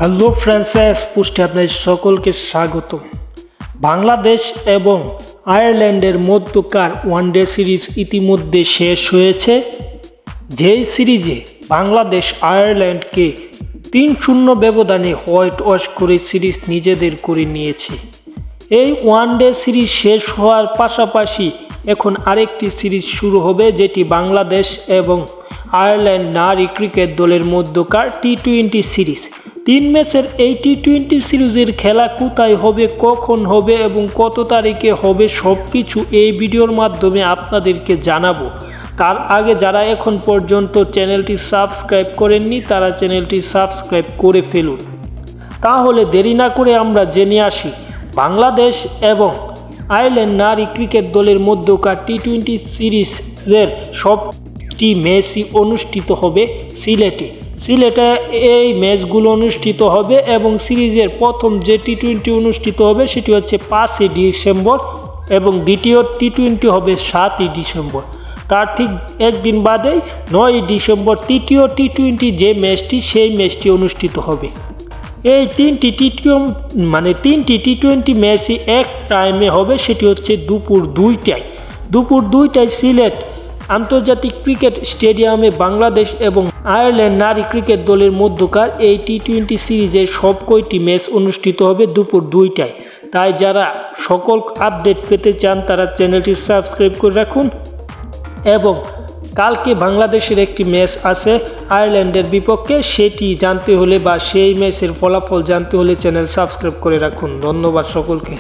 Hello friends, পোস্টে আপনাদের সকলকে স্বাগত। বাংলাদেশ এবং আয়ারল্যান্ডের মধ্যকার ওয়ানডে সিরিজ ইতিমধ্যে শেষ হয়েছে। যেই সিরিজে বাংলাদেশ আয়ারল্যান্ডকে ৩-০ ব্যবধানে হোয়াইট ওয়াশ করে সিরিজ নিজেদের করে নিয়েছে। এই ওয়ানডে সিরিজ শেষ হওয়ার পাশাপাশি এখন আরেকটি সিরিজ শুরু হবে, যেটি বাংলাদেশ এবং আয়ারল্যান্ড নারী ক্রিকেট দলের মধ্যকার টি-20 সিরিজ। ৩ ম্যাচের এই টি-20 সিরিজের খেলা কোথায় হবে, কখন হবে এবং কত তারিখে হবে, সব কিছু এই ভিডিওর মাধ্যমে আপনাদেরকে জানাবো। তার আগে যারা এখন পর্যন্ত চ্যানেলটি সাবস্ক্রাইব করেননি তারা চ্যানেলটি সাবস্ক্রাইব করে ফেলুন। তাহলে দেরি না করে আমরা জেনে আসি বাংলাদেশ এবং আয়ারল্যান্ড নারী ক্রিকেট দলের মধ্যকার টি-20 সিরিজের সবটি ম্যাচই অনুষ্ঠিত হবে সিলেটে এই ম্যাচগুলো অনুষ্ঠিত হবে এবং সিরিজের প্রথম যে টি-20 অনুষ্ঠিত হবে সেটি হচ্ছে 5ই ডিসেম্বর এবং দ্বিতীয় টি-20 হবে 7ই ডিসেম্বর। তার ঠিক একদিন বাদেই 9ই ডিসেম্বর তৃতীয় টি-20 যে ম্যাচটি সেই ম্যাচটি অনুষ্ঠিত হবে। এই তিনটি টি-20 ম্যাচই এক টাইমে হবে, সেটি হচ্ছে দুপুর 2টায় সিলেট আন্তর্জাতিক ক্রিকেট স্টেডিয়ামে বাংলাদেশ এবং আয়ারল্যান্ড নারী ক্রিকেট দলের মধ্যকার এই টি-20 সিরিজের সব কয়টি ম্যাচ অনুষ্ঠিত হবে দুপুর 2টায়। তাই যারা সকল আপডেট পেতে চান তারা চ্যানেলটি সাবস্ক্রাইব করে রাখুন। এবং কালকে বাংলাদেশের একটি ম্যাচ আছে আয়ারল্যান্ডের বিপক্ষে, সেটি জানতে হলে বা সেই ম্যাচের ফলাফল জানতে হলে চ্যানেল সাবস্ক্রাইব করে রাখুন। ধন্যবাদ সকলকে।